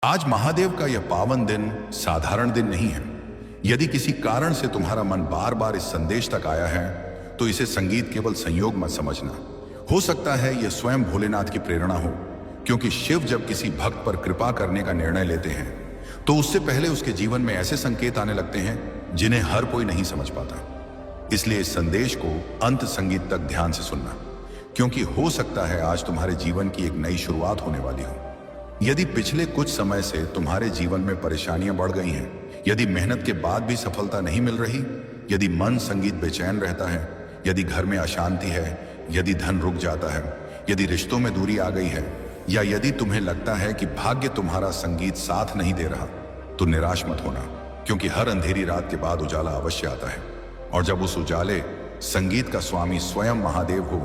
आज महादेव का यह पावन दिन साधारण दिन नहीं है। यदि किसी कारण से तुम्हारा मन बार बार इस संदेश तक आया है तो इसे संगीत केवल संयोग मत समझना। हो सकता है यह स्वयं भोलेनाथ की प्रेरणा हो, क्योंकि शिव जब किसी भक्त पर कृपा करने का निर्णय लेते हैं तो उससे पहले उसके जीवन में ऐसे संकेत आने लगते हैं जिन्हें हर कोई नहीं समझ पाता। इसलिए इस संदेश को अंत संगीत तक ध्यान से सुनना, क्योंकि हो सकता है आज तुम्हारे जीवन की एक नई शुरुआत होने वाली हो। यदि पिछले कुछ समय से तुम्हारे जीवन में परेशानियां बढ़ गई हैं, यदि मेहनत के बाद भी सफलता नहीं मिल रही, यदि मन संगीत बेचैन रहता है, यदि घर में अशांति है, यदि धन रुक जाता है, यदि रिश्तों में दूरी आ गई है, या यदि तुम्हें लगता है कि भाग्य तुम्हारा संगीत साथ नहीं दे रहा, तो निराश मत होना, क्योंकि हर अंधेरी रात के बाद उजाला अवश्य आता है। और जब उस उजाले संगीत का स्वामी स्वयं महादेव हो,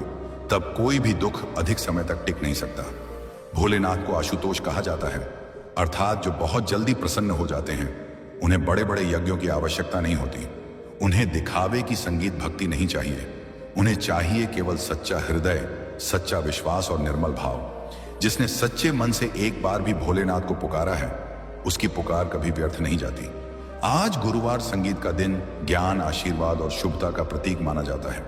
तब कोई भी दुख अधिक समय तक टिक नहीं सकता। भोलेनाथ को आशुतोष कहा जाता है, अर्थात जो बहुत जल्दी प्रसन्न हो जाते हैं। उन्हें बड़े बड़े यज्ञों की आवश्यकता नहीं होती। उन्हें दिखावे की संगीत भक्ति नहीं चाहिए। उन्हें चाहिए केवल सच्चा हृदय, सच्चा विश्वास और निर्मल भाव। जिसने सच्चे मन से एक बार भी भोलेनाथ को पुकारा है, उसकी पुकार कभी व्यर्थ नहीं जाती। आज गुरुवार संगीत का दिन ज्ञान, आशीर्वाद और शुभता का प्रतीक माना जाता है।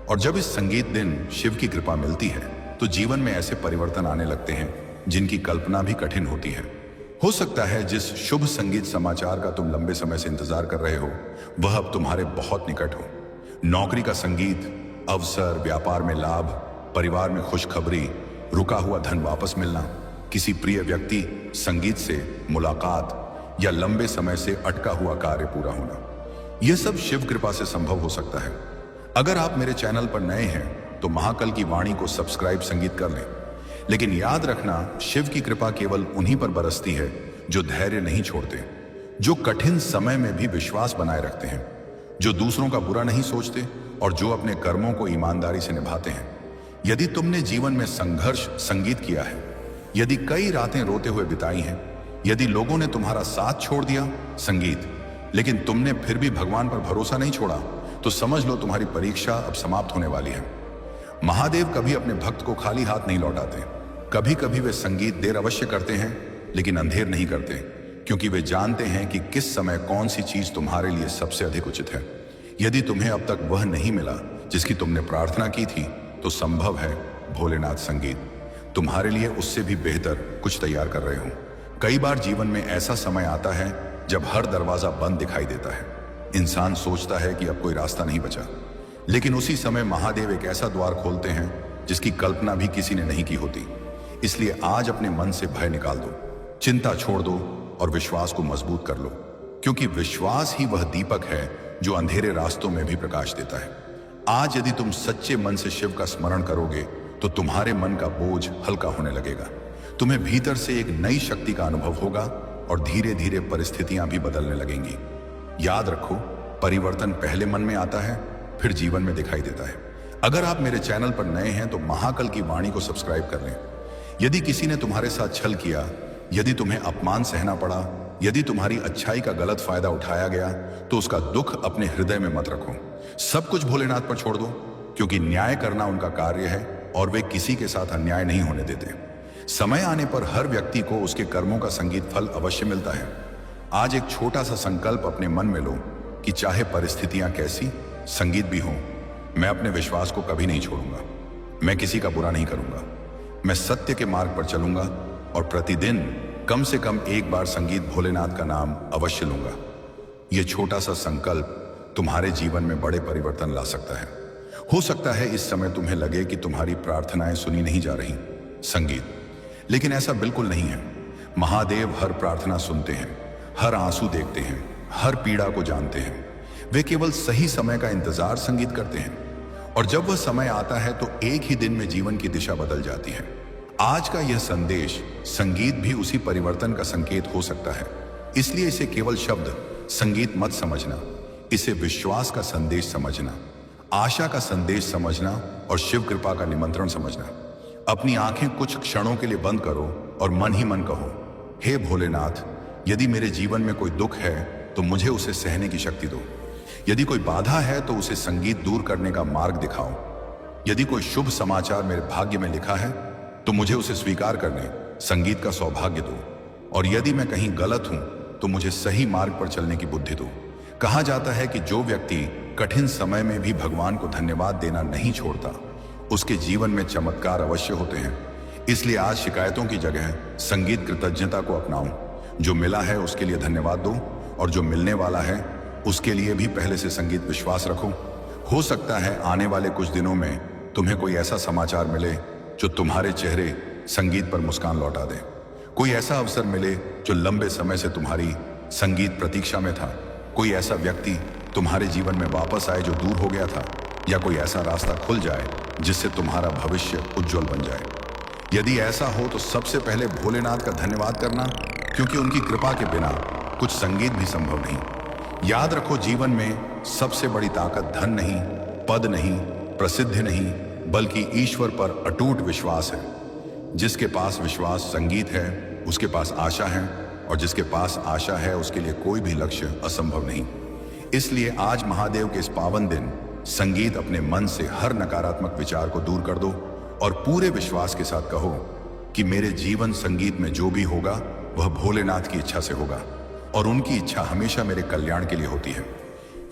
और जब इस संगीत दिन शिव की कृपा मिलती है तो जीवन में ऐसे परिवर्तन आने लगते हैं जिनकी कल्पना भी कठिन होती है। हो सकता है जिस शुभ संगीत समाचार का तुम लंबे समय से इंतजार कर रहे हो, वह अब तुम्हारे बहुत निकट हो। नौकरी का संगीत, अवसर, व्यापार में लाभ, परिवार में खुशखबरी, रुका हुआ धन वापस मिलना, किसी प्रिय व्यक्ति संगीत से मुलाकात, या लंबे समय से अटका हुआ कार्य पूरा होना, यह सब शिव कृपा से संभव हो सकता है। अगर आप मेरे चैनल पर नए हैं तो महाकाल की वाणी को सब्सक्राइब संगीत कर लें। लेकिन याद रखना, शिव की कृपा केवल उन्हीं पर बरसती है जो धैर्य नहीं छोड़ते, जो कठिन समय में भी विश्वास बनाए रखते हैं, जो दूसरों का बुरा नहीं सोचते और जो अपने कर्मों को ईमानदारी से निभाते हैं। यदि तुमने जीवन में संघर्ष संगीत किया है, यदि कई रातें रोते हुए बिताई हैं, यदि लोगों ने तुम्हारा साथ छोड़ दिया संगीत, लेकिन तुमने फिर भी भगवान पर भरोसा नहीं छोड़ा, तो समझ लो तुम्हारी परीक्षा अब समाप्त होने वाली है। महादेव कभी अपने भक्त को खाली हाथ नहीं लौटाते। कभी कभी वे संगीत देर अवश्य करते हैं, लेकिन अंधेर नहीं करते, क्योंकि वे जानते हैं कि किस समय कौन सी चीज तुम्हारे लिए सबसे अधिक उचित है। यदि तुम्हें अब तक वह नहीं मिला जिसकी तुमने प्रार्थना की थी, तो संभव है भोलेनाथ संगीत तुम्हारे लिए उससे भी बेहतर कुछ तैयार कर रहे हो। कई बार जीवन में ऐसा समय आता है जब हर दरवाजा बंद दिखाई देता है। इंसान सोचता है कि अब कोई रास्ता नहीं बचा, लेकिन उसी समय महादेव एक ऐसा द्वार खोलते हैं जिसकी कल्पना भी किसी ने नहीं की होती। इसलिए आज अपने मन से भय निकाल दो, चिंता छोड़ दो और विश्वास को मजबूत कर लो, क्योंकि विश्वास ही वह दीपक है जो अंधेरे रास्तों में भी प्रकाश देता है। आज यदि तुम सच्चे मन से शिव का स्मरण करोगे तो तुम्हारे मन का बोझ हल्का होने लगेगा। तुम्हें भीतर से एक नई शक्ति का अनुभव होगा और धीरे धीरे परिस्थितियां भी बदलने लगेंगी। याद रखो, परिवर्तन पहले मन में आता है, फिर जीवन में दिखाई देता है। अगर आप मेरे चैनल पर नए हैं तो महाकाल की वाणी को सब्सक्राइब कर लें। यदि किसी ने तुम्हारे साथ छल किया, यदि तुम्हें अपमान सहना पड़ा, यदि तुम्हारी अच्छाई का गलत फायदा उठाया गया, तो उसका दुख अपने हृदय में मत रखो। सब कुछ भोलेनाथ पर छोड़ दो, क्योंकि न्याय करना उनका कार्य है और वे किसी के साथ अन्याय नहीं होने देते। समय आने पर हर व्यक्ति को उसके कर्मों का संगीत फल अवश्य मिलता है। आज एक छोटा सा संकल्प अपने मन में लो कि चाहे परिस्थितियां कैसी, संगीत भी हो, मैं अपने विश्वास को कभी नहीं छोड़ूंगा। मैं किसी का बुरा नहीं करूंगा। मैं सत्य के मार्ग पर चलूंगा और प्रतिदिन कम से कम एक बार संगीत भोलेनाथ का नाम अवश्य लूंगा। यह छोटा सा संकल्प तुम्हारे जीवन में बड़े परिवर्तन ला सकता है। हो सकता है इस समय तुम्हें लगे कि तुम्हारी प्रार्थनाएं सुनी नहीं जा रही संगीत, लेकिन ऐसा बिल्कुल नहीं है। महादेव हर प्रार्थना सुनते हैं, हर आंसू देखते हैं, हर पीड़ा को जानते हैं। वे केवल सही समय का इंतजार संगीत करते हैं, और जब वह समय आता है तो एक ही दिन में जीवन की दिशा बदल जाती है। आज का यह संदेश संगीत भी उसी परिवर्तन का संकेत हो सकता है। इसलिए इसे केवल शब्द संगीत मत समझना, इसे विश्वास का संदेश समझना, आशा का संदेश समझना और शिव कृपा का निमंत्रण समझना। अपनी आंखें कुछ क्षणों के लिए बंद करो और मन ही मन कहो, हे भोलेनाथ, यदि मेरे जीवन में कोई दुख है तो मुझे उसे सहने की शक्ति दो। यदि कोई बाधा है तो उसे संगीत दूर करने का मार्ग दिखाओ। यदि कोई शुभ समाचार मेरे भाग्य में लिखा है तो मुझे उसे स्वीकार करने संगीत का सौभाग्य दो। और यदि मैं कहीं गलत हूं तो मुझे सही मार्ग पर चलने की बुद्धि दो। कहा जाता है कि जो व्यक्ति कठिन समय में भी भगवान को धन्यवाद देना नहीं छोड़ता, उसके जीवन में चमत्कार अवश्य होते हैं। इसलिए आज शिकायतों की जगह संगीत कृतज्ञता को अपनाओ। जो मिला है उसके लिए धन्यवाद दो, और जो मिलने वाला है उसके लिए भी पहले से संगीत विश्वास रखो। हो सकता है आने वाले कुछ दिनों में तुम्हें कोई ऐसा समाचार मिले जो तुम्हारे चेहरे संगीत पर मुस्कान लौटा दे। कोई ऐसा अवसर मिले जो लंबे समय से तुम्हारी संगीत प्रतीक्षा में था। कोई ऐसा व्यक्ति तुम्हारे जीवन में वापस आए जो दूर हो गया था, या कोई ऐसा रास्ता खुल जाए जिससे तुम्हारा भविष्य उज्जवल बन जाए। यदि ऐसा हो तो सबसे पहले भोलेनाथ का धन्यवाद करना, क्योंकि उनकी कृपा के बिना कुछ संगीत भी संभव नहीं। याद रखो, जीवन में सबसे बड़ी ताकत धन नहीं, पद नहीं, प्रसिद्धि नहीं, बल्कि ईश्वर पर अटूट विश्वास है। जिसके पास विश्वास संगीत है उसके पास आशा है, और जिसके पास आशा है उसके लिए कोई भी लक्ष्य असंभव नहीं। इसलिए आज महादेव के इस पावन दिन संगीत अपने मन से हर नकारात्मक विचार को दूर कर दो और पूरे विश्वास के साथ कहो कि मेरे जीवन संगीत में जो भी होगा वह भोलेनाथ की इच्छा से होगा, और उनकी इच्छा हमेशा मेरे कल्याण के लिए होती है।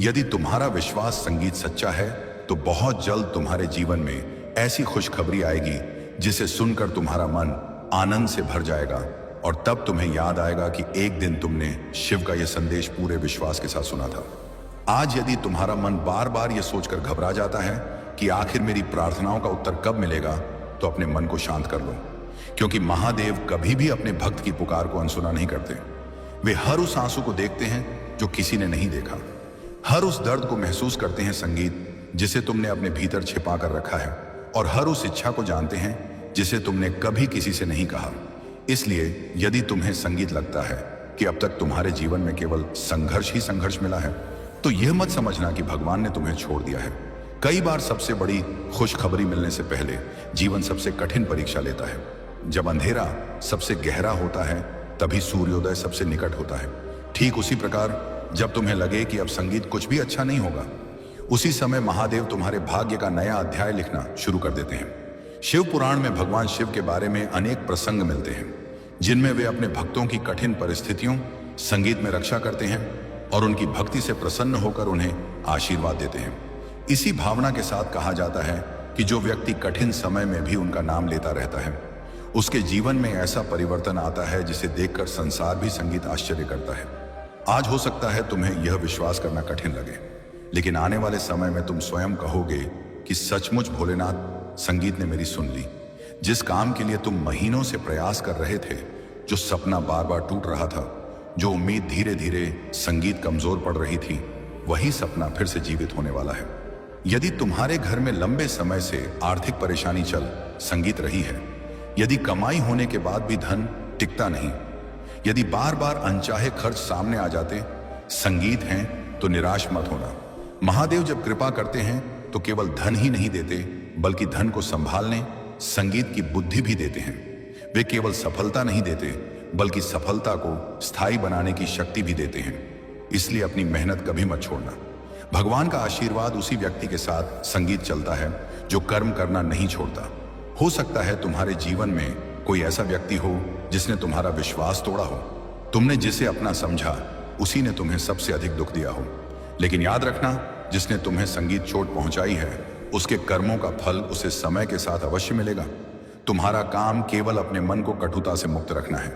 यदि तुम्हारा विश्वास संगीत सच्चा है तो बहुत जल्द तुम्हारे जीवन में ऐसी खुशखबरी आएगी जिसे सुनकर तुम्हारा मन आनंद से भर जाएगा, और तब तुम्हें याद आएगा कि एक दिन तुमने शिव का यह संदेश पूरे विश्वास के साथ सुना था। आज यदि तुम्हारा मन बार बार यह सोचकर घबरा जाता है कि आखिर मेरी प्रार्थनाओं का उत्तर कब मिलेगा, तो अपने मन को शांत कर लो, क्योंकि महादेव कभी भी अपने भक्त की पुकार को अनसुना नहीं करते। वे हर उस आंसू को देखते हैं जो किसी ने नहीं देखा, हर उस दर्द को महसूस करते हैं संगीत जिसे तुमने अपने भीतर छिपा कर रखा है, और हर उस इच्छा को जानते हैं जिसे तुमने कभी किसी से नहीं कहा। इसलिए यदि तुम्हें संगीत लगता है कि अब तक तुम्हारे जीवन में केवल संघर्ष ही संघर्ष मिला है, तो यह मत समझना कि भगवान ने तुम्हें छोड़ दिया है। कई बार सबसे बड़ी खुशखबरी मिलने से पहले जीवन सबसे कठिन परीक्षा लेता है। जब अंधेरा सबसे गहरा होता है तभी सूर्योदय सबसे निकट होता है। ठीक उसी प्रकार जब तुम्हें लगे कि अब संगीत कुछ भी अच्छा नहीं होगा, उसी समय महादेव तुम्हारे भाग्य का नया अध्याय लिखना शुरू कर देते हैं। शिव पुराण में भगवान शिव के बारे में अनेक प्रसंग मिलते हैं जिनमें वे अपने भक्तों की कठिन परिस्थितियों संगीत में रक्षा करते हैं और उनकी भक्ति से प्रसन्न होकर उन्हें आशीर्वाद देते हैं। इसी भावना के साथ कहा जाता है कि जो व्यक्ति कठिन समय में भी उनका नाम लेता रहता है, उसके जीवन में ऐसा परिवर्तन आता है जिसे देखकर संसार भी संगीत आश्चर्य करता है। आज हो सकता है तुम्हें यह विश्वास करना कठिन लगे, लेकिन आने वाले समय में तुम स्वयं कहोगे कि सचमुच भोलेनाथ संगीत ने मेरी सुन ली। जिस काम के लिए तुम महीनों से प्रयास कर रहे थे, जो सपना बार बार टूट रहा था, जो उम्मीद धीरे धीरे संगीत कमजोर पड़ रही थी, वही सपना फिर से जीवित होने वाला है। यदि तुम्हारे घर में लंबे समय से आर्थिक परेशानी चल संगीत रही है, यदि कमाई होने के बाद भी धन टिकता नहीं, यदि बार बार अनचाहे खर्च सामने आ जाते, संगीत हैं तो निराश मत होना। महादेव जब कृपा करते हैं तो केवल धन ही नहीं देते, बल्कि धन को संभालने संगीत की बुद्धि भी देते हैं। वे केवल सफलता नहीं देते, बल्कि सफलता को स्थायी बनाने की शक्ति भी देते हैं। इसलिए अपनी मेहनत कभी मत छोड़ना। भगवान का आशीर्वाद उसी व्यक्ति के साथ संगीत चलता है जो कर्म करना नहीं छोड़ता। हो सकता है तुम्हारे जीवन में कोई ऐसा व्यक्ति हो जिसने तुम्हारा विश्वास तोड़ा हो। तुमने जिसे अपना समझा उसी ने तुम्हें सबसे अधिक दुख दिया हो। लेकिन याद रखना, जिसने तुम्हें संगीत चोट पहुंचाई है, उसके कर्मों का फल उसे समय के साथ अवश्य मिलेगा। तुम्हारा काम केवल अपने मन को कटुता से मुक्त रखना है।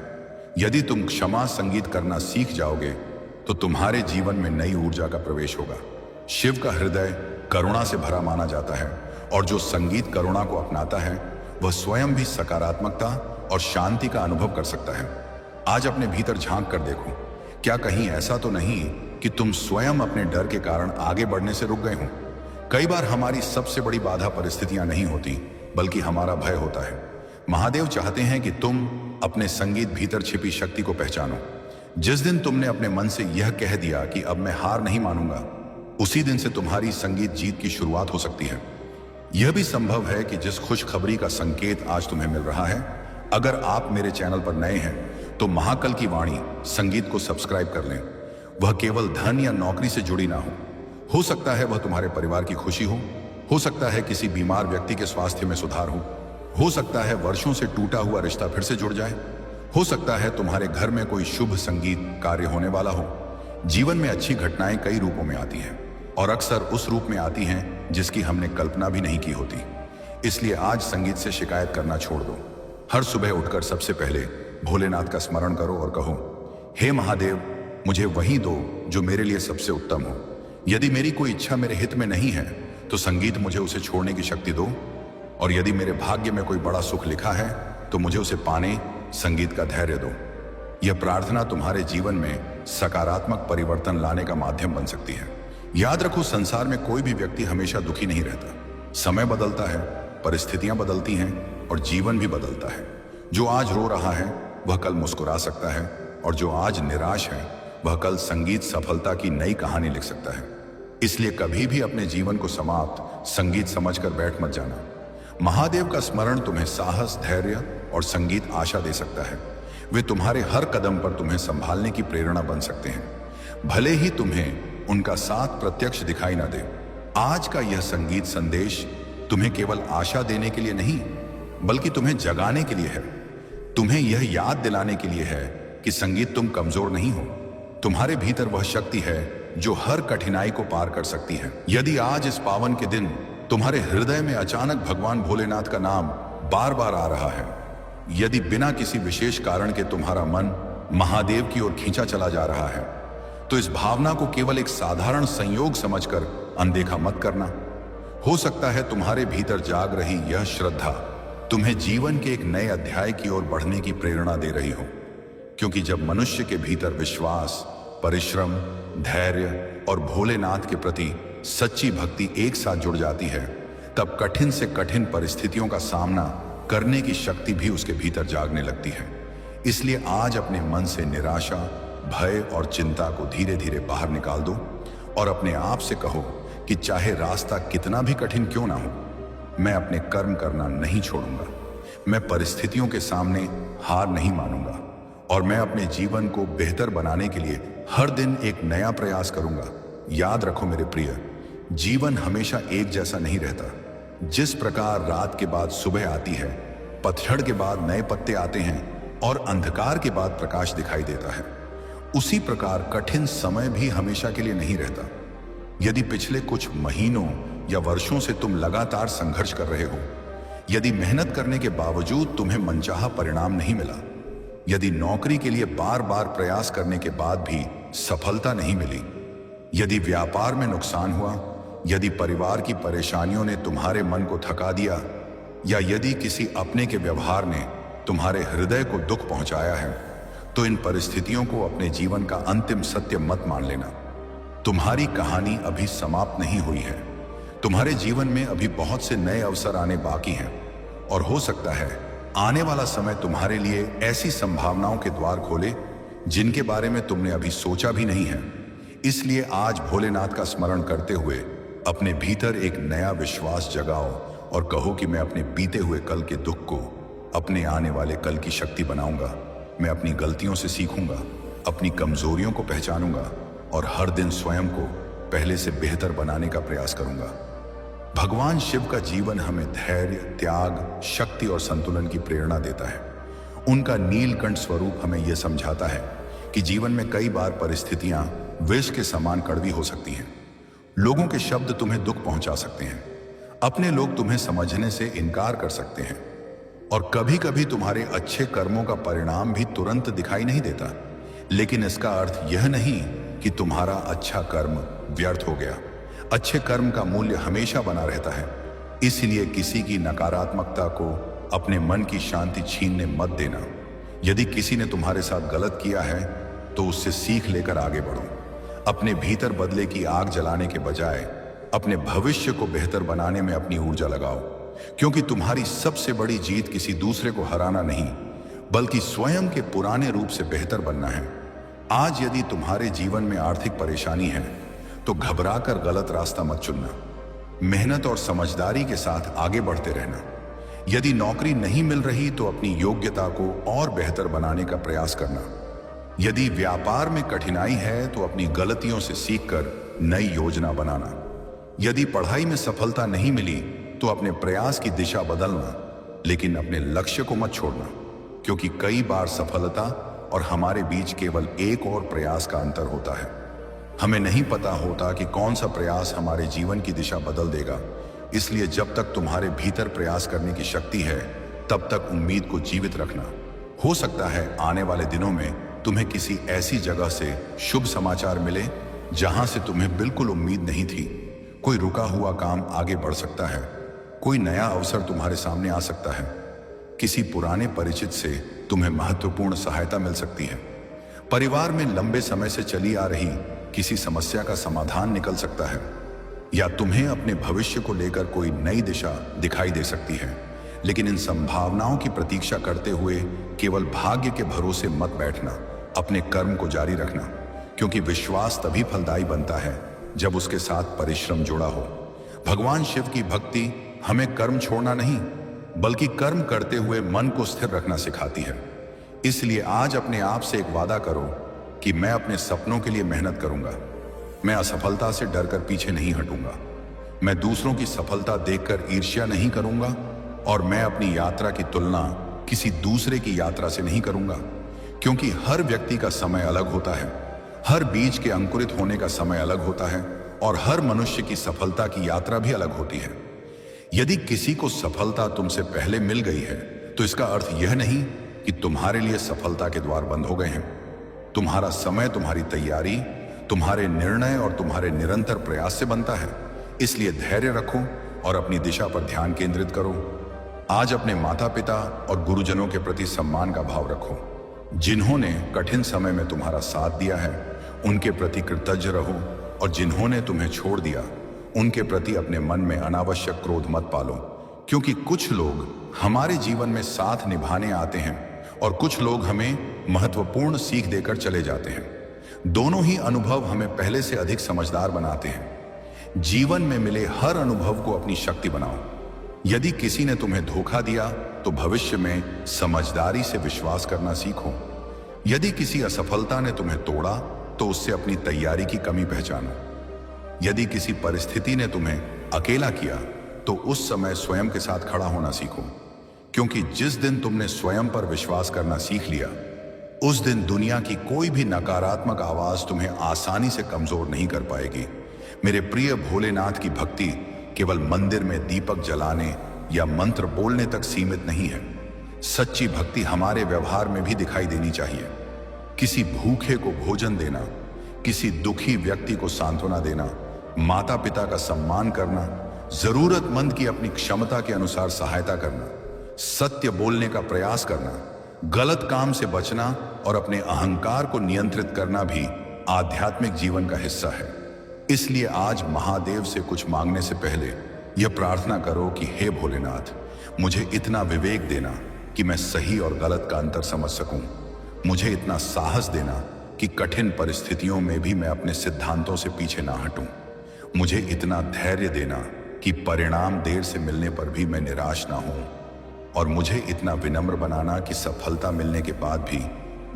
यदि तुम क्षमा संगीत करना सीख जाओगे तो तुम्हारे जीवन में नई ऊर्जा का प्रवेश होगा। शिव का हृदय करुणा से भरा माना जाता है, और जो संगीत करुणा को अपनाता है वह स्वयं भी सकारात्मकता और शांति का अनुभव कर सकता है। आज अपने भीतर झांक कर देखो, क्या कहीं ऐसा तो नहीं कि तुम स्वयं अपने डर के कारण आगे बढ़ने से रुक गए हो। कई बार हमारी सबसे बड़ी बाधा परिस्थितियां नहीं होती, बल्कि हमारा भय होता है। महादेव चाहते हैं कि तुम अपने संगीत भीतर छिपी शक्ति को पहचानो। जिस दिन तुमने अपने मन से यह कह दिया कि अब मैं हार नहीं मानूंगा, उसी दिन से तुम्हारी संगीत जीत की शुरुआत हो सकती है। यह भी संभव है कि जिस खुशखबरी का संकेत आज तुम्हें मिल रहा है, अगर आप मेरे चैनल पर नए हैं तो महाकल की वाणी संगीत को सब्सक्राइब कर लें। वह केवल धन या नौकरी से जुड़ी ना हो सकता है वह तुम्हारे परिवार की खुशी हो सकता है किसी बीमार व्यक्ति के स्वास्थ्य में सुधार हो सकता है वर्षों से टूटा हुआ रिश्ता फिर से जुड़ जाए, हो सकता है तुम्हारे घर में कोई शुभ संगीत कार्य होने वाला हो। जीवन में अच्छी घटनाएं कई रूपों में आती हैं और अक्सर उस रूप में आती हैं जिसकी हमने कल्पना भी नहीं की होती। इसलिए आज संगीत से शिकायत करना छोड़ दो। हर सुबह उठकर सबसे पहले भोलेनाथ का स्मरण करो और कहो, हे महादेव, मुझे वही दो जो मेरे लिए सबसे उत्तम हो। यदि मेरी कोई इच्छा मेरे हित में नहीं है तो संगीत मुझे उसे छोड़ने की शक्ति दो, और यदि मेरे भाग्य में कोई बड़ा सुख लिखा है तो मुझे उसे पाने संगीत का धैर्य दो। यह प्रार्थना तुम्हारे जीवन में सकारात्मक परिवर्तन लाने का माध्यम बन सकती है। याद रखो, संसार में कोई भी व्यक्ति हमेशा दुखी नहीं रहता। समय बदलता है, परिस्थितियां बदलती हैं और जीवन भी बदलता है। जो आज रो रहा है वह कल मुस्कुरा सकता है, और जो आज निराश है वह कल संगीत सफलता की नई कहानी लिख सकता है। इसलिए कभी भी अपने जीवन को समाप्त संगीत समझकर बैठ मत जाना। महादेव का स्मरण तुम्हें साहस, धैर्य और संगीत आशा दे सकता है। वे तुम्हारे हर कदम पर तुम्हें संभालने की प्रेरणा बन सकते हैं, भले ही तुम्हें उनका साथ प्रत्यक्ष दिखाई ना दे। आज का यह संगीत संदेश तुम्हें केवल आशा देने के लिए नहीं, बल्कि तुम्हें जगाने के लिए है। तुम्हें यह याद दिलाने के लिए है कि संगीत तुम कमजोर नहीं हो। तुम्हारे भीतर वह शक्ति है जो हर कठिनाई को पार कर सकती है। यदि आज इस पावन के दिन तुम्हारे हृदय में अचानक भगवान भोलेनाथ का नाम बार बार आ रहा है, यदि बिना किसी विशेष कारण के तुम्हारा मन महादेव की ओर खींचा चला जा रहा है, तो इस भावना को केवल एक साधारण संयोग समझकर अनदेखा मत करना। हो सकता है तुम्हारे भीतर जाग रही यह श्रद्धा तुम्हें जीवन के एक नए अध्याय की ओर बढ़ने की प्रेरणा दे रही हो। क्योंकि जब मनुष्य के भीतर विश्वास, परिश्रम, धैर्य और भोलेनाथ के प्रति सच्ची भक्ति एक साथ जुड़ जाती है, तब कठिन से कठिन परिस्थितियों का सामना करने की शक्ति भी उसके भीतर जागने लगती है। इसलिए आज अपने मन से निराशा, भय और चिंता को धीरे धीरे बाहर निकाल दो और अपने आप से कहो कि चाहे रास्ता कितना भी कठिन क्यों ना हो, मैं अपने कर्म करना नहीं छोड़ूंगा। मैं परिस्थितियों के सामने हार नहीं मानूंगा और मैं अपने जीवन को बेहतर बनाने के लिए हर दिन एक नया प्रयास करूंगा। याद रखो मेरे प्रिय, जीवन हमेशा एक जैसा नहीं रहता। जिस प्रकार रात के बाद सुबह आती है, पतझड़ के बाद नए पत्ते आते हैं और अंधकार के बाद प्रकाश दिखाई देता है, उसी प्रकार कठिन समय भी हमेशा के लिए नहीं रहता। यदि पिछले कुछ महीनों या वर्षों से तुम लगातार संघर्ष कर रहे हो, यदि मेहनत करने के बावजूद तुम्हें मनचाहा परिणाम नहीं मिला, यदि नौकरी के लिए बार बार प्रयास करने के बाद भी सफलता नहीं मिली, यदि व्यापार में नुकसान हुआ, यदि परिवार की परेशानियों ने तुम्हारे मन को थका दिया, या यदि किसी अपने के व्यवहार ने तुम्हारे हृदय को दुख पहुंचाया है, तो इन परिस्थितियों को अपने जीवन का अंतिम सत्य मत मान लेना। तुम्हारी कहानी अभी समाप्त नहीं हुई है। तुम्हारे जीवन में अभी बहुत से नए अवसर आने बाकी हैं, और हो सकता है आने वाला समय तुम्हारे लिए ऐसी संभावनाओं के द्वार खोले जिनके बारे में तुमने अभी सोचा भी नहीं है। इसलिए आज भोलेनाथ का स्मरण करते हुए अपने भीतर एक नया विश्वास जगाओ और कहो कि मैं अपने बीते हुए कल के दुख को अपने आने वाले कल की शक्ति बनाऊंगा। मैं अपनी गलतियों से सीखूंगा, अपनी कमजोरियों को पहचानूंगा और हर दिन स्वयं को पहले से बेहतर बनाने का प्रयास करूंगा। भगवान शिव का जीवन हमें धैर्य, त्याग, शक्ति और संतुलन की प्रेरणा देता है। उनका नीलकंठ स्वरूप हमें यह समझाता है कि जीवन में कई बार परिस्थितियां विष के समान कड़वी हो सकती हैं। लोगों के शब्द तुम्हें दुख पहुंचा सकते हैं, अपने लोग तुम्हें समझने से इनकार कर सकते हैं, और कभी कभी तुम्हारे अच्छे कर्मों का परिणाम भी तुरंत दिखाई नहीं देता। लेकिन इसका अर्थ यह नहीं कि तुम्हारा अच्छा कर्म व्यर्थ हो गया। अच्छे कर्म का मूल्य हमेशा बना रहता है। इसलिए किसी की नकारात्मकता को अपने मन की शांति छीनने मत देना। यदि किसी ने तुम्हारे साथ गलत किया है तो उससे सीख लेकर आगे बढ़ो। अपने भीतर बदले की आग जलाने के बजाय अपने भविष्य को बेहतर बनाने में अपनी ऊर्जा लगाओ, क्योंकि तुम्हारी सबसे बड़ी जीत किसी दूसरे को हराना नहीं, बल्कि स्वयं के पुराने रूप से बेहतर बनना है। आज यदि तुम्हारे जीवन में आर्थिक परेशानी है तो घबराकर गलत रास्ता मत चुनना। मेहनत और समझदारी के साथ आगे बढ़ते रहना। यदि नौकरी नहीं मिल रही तो अपनी योग्यता को और बेहतर बनाने का प्रयास करना। यदि व्यापार में कठिनाई है तो अपनी गलतियों से सीखकर नई योजना बनाना। यदि पढ़ाई में सफलता नहीं मिली तो अपने प्रयास की दिशा बदलना, लेकिन अपने लक्ष्य को मत छोड़ना। क्योंकि कई बार सफलता और हमारे बीच केवल एक और प्रयास का अंतर होता है। हमें नहीं पता होता कि कौन सा प्रयास हमारे जीवन की दिशा बदल देगा। इसलिए जब तक तुम्हारे भीतर प्रयास करने की शक्ति है, तब तक उम्मीद को जीवित रखना। हो सकता है आने वाले दिनों में तुम्हें किसी ऐसी जगह से शुभ समाचार मिले जहां से तुम्हें बिल्कुल उम्मीद नहीं थी। कोई रुका हुआ काम आगे बढ़ सकता है, कोई नया अवसर तुम्हारे सामने आ सकता है, किसी पुराने परिचित से तुम्हें महत्वपूर्ण सहायता मिल सकती है, परिवार में लंबे समय से चली आ रही किसी समस्या का समाधान निकल सकता है, या तुम्हें अपने भविष्य को लेकर कोई नई दिशा दिखाई दे सकती है। लेकिन इन संभावनाओं की प्रतीक्षा करते हुए केवल भाग्य के भरोसे मत बैठना, अपने कर्म को जारी रखना, क्योंकि विश्वास तभी फलदायी बनता है जब उसके साथ परिश्रम जुड़ा हो। भगवान शिव की भक्ति हमें कर्म छोड़ना नहीं, बल्कि कर्म करते हुए मन को स्थिर रखना सिखाती है। इसलिए आज अपने आप से एक वादा करो कि मैं अपने सपनों के लिए मेहनत करूंगा, मैं असफलता से डरकर पीछे नहीं हटूंगा, मैं दूसरों की सफलता देखकर ईर्ष्या नहीं करूंगा, और मैं अपनी यात्रा की तुलना किसी दूसरे की यात्रा से नहीं करूंगा। क्योंकि हर व्यक्ति का समय अलग होता है, हर बीज के अंकुरित होने का समय अलग होता है, और हर मनुष्य की सफलता की यात्रा भी अलग होती है। यदि किसी को सफलता तुमसे पहले मिल गई है, तो इसका अर्थ यह नहीं कि तुम्हारे लिए सफलता के द्वार बंद हो गए हैं। तुम्हारा समय तुम्हारी तैयारी, तुम्हारे निर्णय और तुम्हारे निरंतर प्रयास से बनता है। इसलिए धैर्य रखो और अपनी दिशा पर ध्यान केंद्रित करो। आज अपने माता पिता और गुरुजनों के प्रति सम्मान का भाव रखो, जिन्होंने कठिन समय में तुम्हारा साथ दिया है, उनके प्रति कृतज्ञ रहो, और जिन्होंने तुम्हें छोड़ दिया, उनके प्रति अपने मन में अनावश्यक क्रोध मत पालो। क्योंकि कुछ लोग हमारे जीवन में साथ निभाने आते हैं और कुछ लोग हमें महत्वपूर्ण सीख देकर चले जाते हैं। दोनों ही अनुभव हमें पहले से अधिक समझदार बनाते हैं। जीवन में मिले हर अनुभव को अपनी शक्ति बनाओ। यदि किसी ने तुम्हें धोखा दिया, तो भविष्य में समझदारी से विश्वास करना सीखो। यदि किसी असफलता ने तुम्हें तोड़ा, तो उससे अपनी तैयारी की कमी पहचानो। यदि किसी परिस्थिति ने तुम्हें अकेला किया, तो उस समय स्वयं के साथ खड़ा होना सीखो। क्योंकि जिस दिन तुमने स्वयं पर विश्वास करना सीख लिया, उस दिन दुनिया की कोई भी नकारात्मक आवाज तुम्हें आसानी से कमजोर नहीं कर पाएगी। मेरे प्रिय भोलेनाथ की भक्ति केवल मंदिर में दीपक जलाने या मंत्र बोलने तक सीमित नहीं है। सच्ची भक्ति हमारे व्यवहार में भी दिखाई देनी चाहिए। किसी भूखे को भोजन देना, किसी दुखी व्यक्ति को सांत्वना देना, माता पिता का सम्मान करना, जरूरतमंद की अपनी क्षमता के अनुसार सहायता करना, सत्य बोलने का प्रयास करना, गलत काम से बचना और अपने अहंकार को नियंत्रित करना भी आध्यात्मिक जीवन का हिस्सा है। इसलिए आज महादेव से कुछ मांगने से पहले यह प्रार्थना करो कि हे भोलेनाथ, मुझे इतना विवेक देना कि मैं सही और गलत का अंतर समझ सकूं। मुझे इतना साहस देना कि कठिन परिस्थितियों में भी मैं अपने सिद्धांतों से पीछे ना हटूं। मुझे इतना धैर्य देना कि परिणाम देर से मिलने पर भी मैं निराश ना हूं। और मुझे इतना विनम्र बनाना कि सफलता मिलने के बाद भी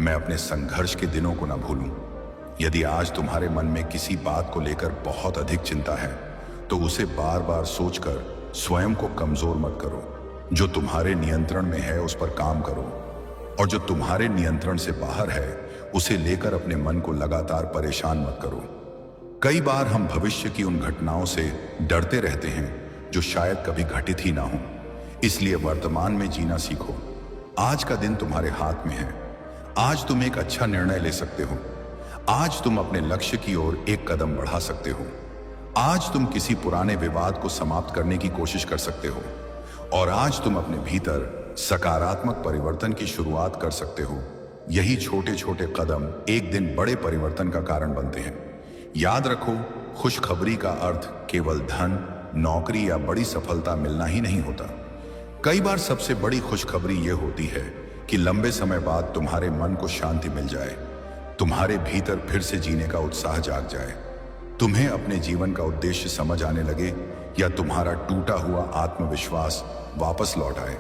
मैं अपने संघर्ष के दिनों को ना भूलूं। यदि आज तुम्हारे मन में किसी बात को लेकर बहुत अधिक चिंता है, तो उसे बार बार सोचकर स्वयं को कमजोर मत करो। जो तुम्हारे नियंत्रण में है उस पर काम करो, और जो तुम्हारे नियंत्रण से बाहर है उसे लेकर अपने मन को लगातार परेशान मत करो। कई बार हम भविष्य की उन घटनाओं से डरते रहते हैं जो शायद कभी घटित ही ना हो। इसलिए वर्तमान में जीना सीखो। आज का दिन तुम्हारे हाथ में है। आज तुम एक अच्छा निर्णय ले सकते हो। आज तुम अपने लक्ष्य की ओर एक कदम बढ़ा सकते हो। आज तुम किसी पुराने विवाद को समाप्त करने की कोशिश कर सकते हो, और आज तुम अपने भीतर सकारात्मक परिवर्तन की शुरुआत कर सकते हो। यही छोटे छोटे कदम एक दिन बड़े परिवर्तन का कारण बनते हैं। याद रखो, खुशखबरी का अर्थ केवल धन, नौकरी या बड़ी सफलता मिलना ही नहीं होता। कई बार सबसे बड़ी खुशखबरी यह होती है कि लंबे समय बाद तुम्हारे मन को शांति मिल जाए, तुम्हारे भीतर फिर से जीने का उत्साह जाग जाए, तुम्हें अपने जीवन का उद्देश्य समझ आने लगे, या तुम्हारा टूटा हुआ आत्मविश्वास वापस लौट आए।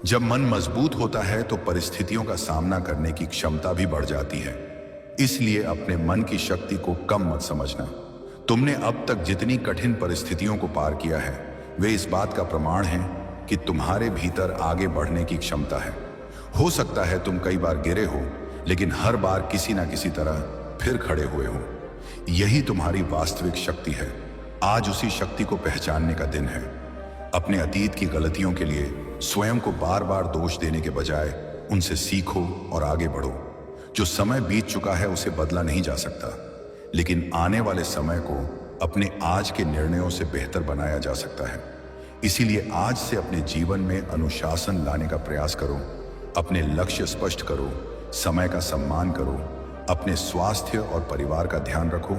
जब मन मजबूत होता है तो परिस्थितियों का सामना करने की क्षमता भी बढ़ जाती है। इसलिए अपने मन की शक्ति को कम मत समझना। तुमने अब तक जितनी कठिन परिस्थितियों को पार किया है, वे इस बात का प्रमाण हैं कि तुम्हारे भीतर आगे बढ़ने की क्षमता है। हो सकता है तुम कई बार गिरे हो, लेकिन हर बार किसी ना किसी तरह फिर खड़े हुए हो। यही तुम्हारी वास्तविक शक्ति है। आज उसी शक्ति को पहचानने का दिन है। अपने अतीत की गलतियों के लिए स्वयं को बार बार दोष देने के बजाय उनसे सीखो और आगे बढ़ो। जो समय बीत चुका है उसे बदला नहीं जा सकता, लेकिन आने वाले समय को अपने आज के निर्णयों से बेहतर बनाया जा सकता है। इसीलिए आज से अपने जीवन में अनुशासन लाने का प्रयास करो, अपने लक्ष्य स्पष्ट करो, समय का सम्मान करो, अपने स्वास्थ्य और परिवार का ध्यान रखो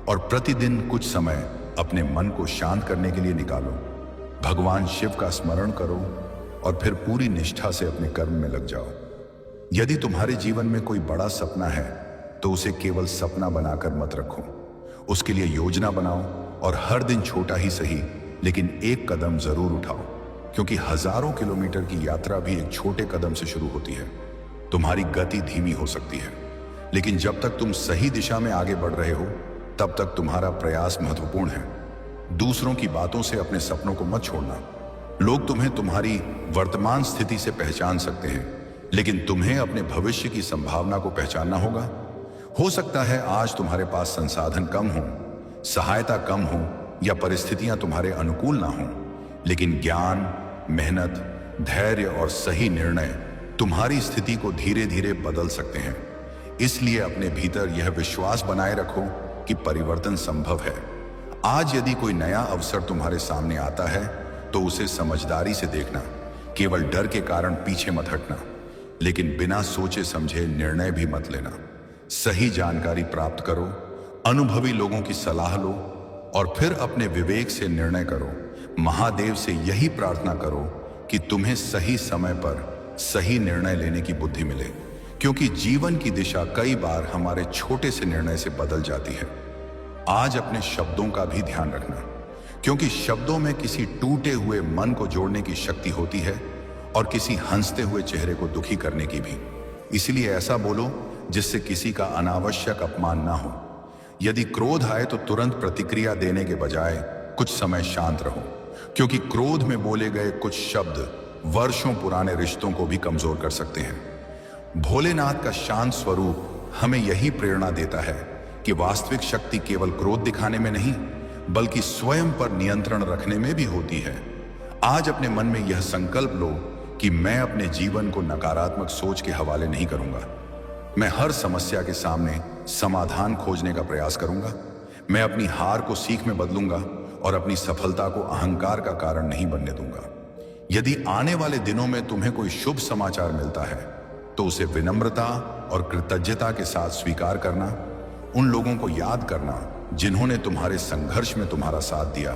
और प्रतिदिन कुछ समय अपने मन को शांत करने के लिए निकालो। भगवान शिव का स्मरण करो और फिर पूरी निष्ठा से अपने कर्म में लग जाओ। यदि तुम्हारे जीवन में कोई बड़ा सपना है तो उसे केवल सपना बनाकर मत रखो। उसके लिए योजना बनाओ और हर दिन छोटा ही सही लेकिन एक कदम जरूर उठाओ, क्योंकि हजारों किलोमीटर की यात्रा भी एक छोटे कदम से शुरू होती है। तुम्हारी गति धीमी हो सकती है, लेकिन जब तक तुम सही दिशा में आगे बढ़ रहे हो तब तक तुम्हारा प्रयास महत्वपूर्ण है। दूसरों की बातों से अपने सपनों को मत छोड़ना। लोग तुम्हें तुम्हारी वर्तमान स्थिति से पहचान सकते हैं, लेकिन तुम्हें अपने भविष्य की संभावना को पहचानना होगा। हो सकता है आज तुम्हारे पास संसाधन कम हो, सहायता कम हो या परिस्थितियां तुम्हारे अनुकूल ना हो, लेकिन ज्ञान, मेहनत, धैर्य और सही निर्णय तुम्हारी स्थिति को धीरे धीरे बदल सकते हैं। इसलिए अपने भीतर यह विश्वास बनाए रखो कि परिवर्तन संभव है। आज यदि कोई नया अवसर तुम्हारे सामने आता है तो उसे समझदारी से देखना, केवल डर के कारण पीछे मत हटना, लेकिन बिना सोचे समझे निर्णय भी मत लेना। सही जानकारी प्राप्त करो, अनुभवी लोगों की सलाह लो और फिर अपने विवेक से निर्णय करो। महादेव से यही प्रार्थना करो कि तुम्हें सही समय पर सही निर्णय लेने की बुद्धि मिले, क्योंकि जीवन की दिशा कई बार हमारे छोटे से निर्णय से बदल जाती है। आज अपने शब्दों का भी ध्यान रखना, क्योंकि शब्दों में किसी टूटे हुए मन को जोड़ने की शक्ति होती है और किसी हंसते हुए चेहरे को दुखी करने की भी। इसलिए ऐसा बोलो जिससे किसी का अनावश्यक अपमान ना हो। यदि क्रोध आए तो तुरंत प्रतिक्रिया देने के बजाय कुछ समय शांत रहो, क्योंकि क्रोध में बोले गए कुछ शब्द वर्षों पुराने रिश्तों को भी कमजोर कर सकते हैं। भोलेनाथ का शांत स्वरूप हमें यही प्रेरणा देता है कि वास्तविक शक्ति केवल क्रोध दिखाने में नहीं, बल्कि स्वयं पर नियंत्रण रखने में भी होती है। आज अपने मन में यह संकल्प लो कि मैं अपने जीवन को नकारात्मक सोच के हवाले नहीं करूंगा। मैं हर समस्या के सामने समाधान खोजने का प्रयास करूंगा। मैं अपनी हार को सीख में बदलूंगा और अपनी सफलता को अहंकार का कारण नहीं बनने दूंगा। यदि आने वाले दिनों में तुम्हें कोई शुभ समाचार मिलता है तो उसे विनम्रता और कृतज्ञता के साथ स्वीकार करना। उन लोगों को याद करना जिन्होंने तुम्हारे संघर्ष में तुम्हारा साथ दिया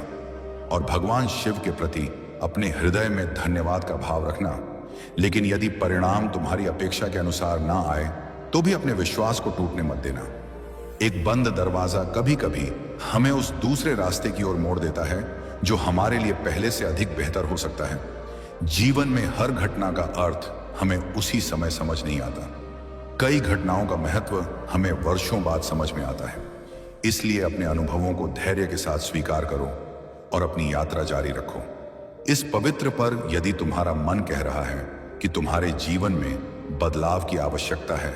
और भगवान शिव के प्रति अपने हृदय में धन्यवाद का भाव रखना। लेकिन यदि परिणाम तुम्हारी अपेक्षा के अनुसार ना आए तो भी अपने विश्वास को टूटने मत देना। एक बंद दरवाजा कभी कभी हमें उस दूसरे रास्ते की ओर मोड़ देता है जो हमारे लिए पहले से अधिक बेहतर हो सकता है। जीवन में हर घटना का अर्थ हमें उसी समय समझ नहीं आता। कई घटनाओं का महत्व हमें वर्षों बाद समझ में आता है। इसलिए अपने अनुभवों को धैर्य के साथ स्वीकार करो और अपनी यात्रा जारी रखो। इस पवित्र पर यदि तुम्हारा मन कह रहा है कि तुम्हारे जीवन में बदलाव की आवश्यकता है